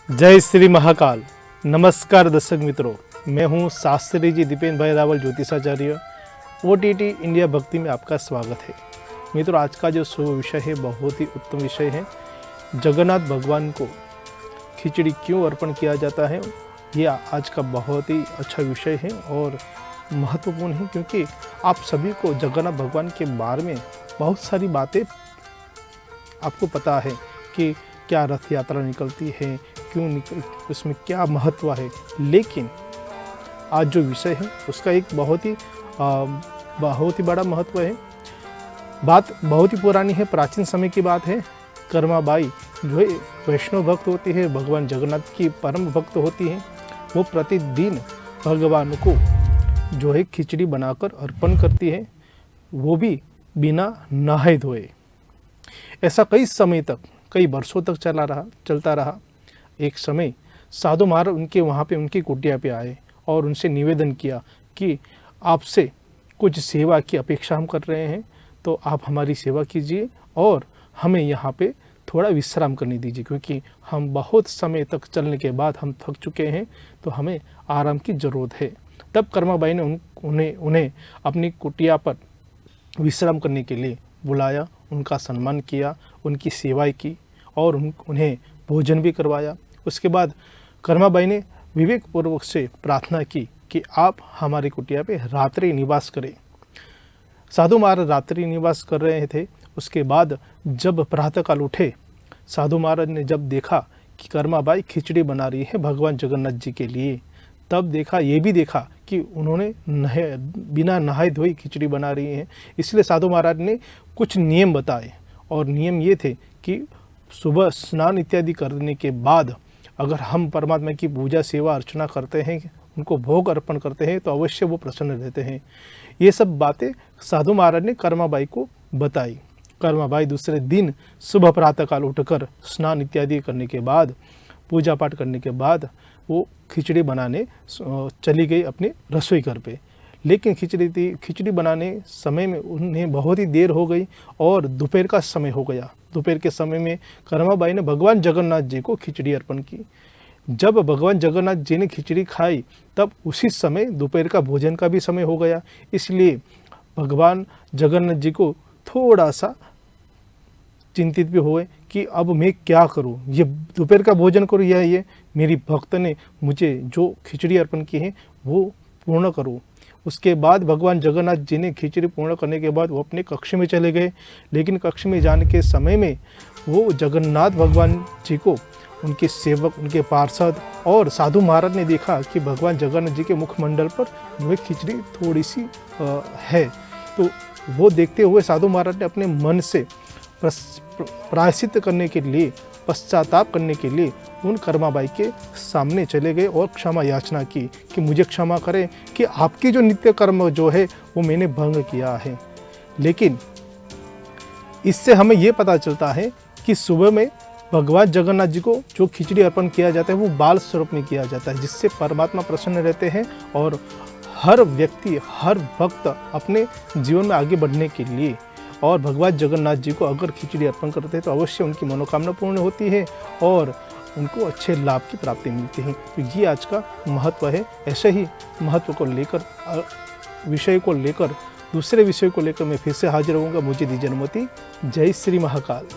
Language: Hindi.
जय श्री महाकाल। नमस्कार दर्शक मित्रों, मैं हूं शास्त्री जी दीपेन भाई रावल ज्योतिषाचार्य। OTT इंडिया भक्ति में आपका स्वागत है। मित्रों, आज का जो शुभ विषय है बहुत ही उत्तम विषय है। जगन्नाथ भगवान को खिचड़ी क्यों अर्पण किया जाता है, यह आज का बहुत ही अच्छा विषय है और महत्वपूर्ण है, क्योंकि आप सभी को जगन्नाथ भगवान के बारे में बहुत सारी बातें आपको पता है कि क्या रथ यात्रा निकलती है, क्यों उसमें क्या महत्व है। लेकिन आज जो विषय है उसका एक बहुत ही बड़ा महत्व है। बात बहुत ही पुरानी है, प्राचीन समय की बात है। कर्माबाई जो है वैष्णव भक्त होती है, भगवान जगन्नाथ की परम भक्त होती है। वो प्रतिदिन भगवान को जो है खिचड़ी बनाकर अर्पण करती है, वो भी बिना नहाए धोए। ऐसा कई समय तक, कई वर्षों तक चलता रहा। एक समय साधु महाराज उनके वहाँ पे उनकी कुटिया पे आए और उनसे निवेदन किया कि आपसे कुछ सेवा की अपेक्षा हम कर रहे हैं, तो आप हमारी सेवा कीजिए और हमें यहाँ पे थोड़ा विश्राम करने दीजिए, क्योंकि हम बहुत समय तक चलने के बाद हम थक चुके हैं, तो हमें आराम की ज़रूरत है। तब कर्माबाई ने उन्हें अपनी कुटिया पर विश्राम करने के लिए बुलाया, उनका सम्मान किया, उनकी सेवाएं की और उन्हें भोजन भी करवाया। उसके बाद कर्माबाई ने विवेकपूर्वक से प्रार्थना की कि आप हमारी कुटिया पे रात्रि निवास करें। साधु महाराज रात्रि निवास कर रहे थे। उसके बाद जब प्रातःकाल उठे, साधु महाराज ने जब देखा कि कर्माबाई खिचड़ी बना रही है भगवान जगन्नाथ जी के लिए, तब ये भी देखा कि उन्होंने बिना नहाए धोए खिचड़ी बना रही है। इसलिए साधु महाराज ने कुछ नियम बताए और नियम ये थे कि सुबह स्नान इत्यादि करने के बाद अगर हम परमात्मा की पूजा सेवा अर्चना करते हैं, उनको भोग अर्पण करते हैं, तो अवश्य वो प्रसन्न रहते हैं। ये सब बातें साधु महाराज ने कर्माबाई को बताई। कर्माबाई दूसरे दिन सुबह प्रातःकाल उठकर स्नान इत्यादि करने के बाद, पूजा पाठ करने के बाद वो खिचड़ी बनाने चली गई अपने रसोई घर पे। लेकिन खिचड़ी बनाने समय में उन्हें बहुत ही देर हो गई और दोपहर का समय हो गया। दोपहर के समय में कर्माबाई ने भगवान जगन्नाथ जी को खिचड़ी अर्पण की। जब भगवान जगन्नाथ जी ने खिचड़ी खाई, तब उसी समय दोपहर का भोजन का भी समय हो गया। इसलिए भगवान जगन्नाथ जी को थोड़ा सा चिंतित भी हुए कि अब मैं क्या करूं, ये दोपहर का भोजन करूं या ये मेरी भक्त ने मुझे जो खिचड़ी अर्पण की है वो पूर्ण करूं। उसके बाद भगवान जगन्नाथ जी ने खिचड़ी पूर्ण करने के बाद वो अपने कक्ष में चले गए। लेकिन कक्ष में जाने के समय में वो जगन्नाथ भगवान जी को उनके सेवक, उनके पार्षद और साधु महाराज ने देखा कि भगवान जगन्नाथ जी के मुखमंडल पर जो है खिचड़ी थोड़ी सी है। तो वो देखते हुए साधु महाराज ने अपने मन से प्रायश्चित करने के लिए, पश्चाताप करने के लिए उन कर्माबाई के सामने चले गए और क्षमा याचना की कि मुझे क्षमा करें कि आपकी जो नित्य कर्म जो है वो मैंने भंग किया है। लेकिन इससे हमें ये पता चलता है कि सुबह में भगवान जगन्नाथ जी को जो खिचड़ी अर्पण किया जाता है वो बाल स्वरूप में किया जाता है, जिससे परमात्मा प्रसन्न रहते हैं और हर व्यक्ति, हर भक्त अपने जीवन में आगे बढ़ने के लिए और भगवान जगन्नाथ जी को अगर खिचड़ी अर्पण करते हैं तो अवश्य उनकी मनोकामना पूर्ण होती है और उनको अच्छे लाभ की प्राप्ति मिलती है। तो ये आज का महत्व है। ऐसे ही महत्व को लेकर, विषय को लेकर, दूसरे विषय को लेकर मैं फिर से हाजिर होऊंगा। मुझे दीजिए अनुमति। जय श्री महाकाल।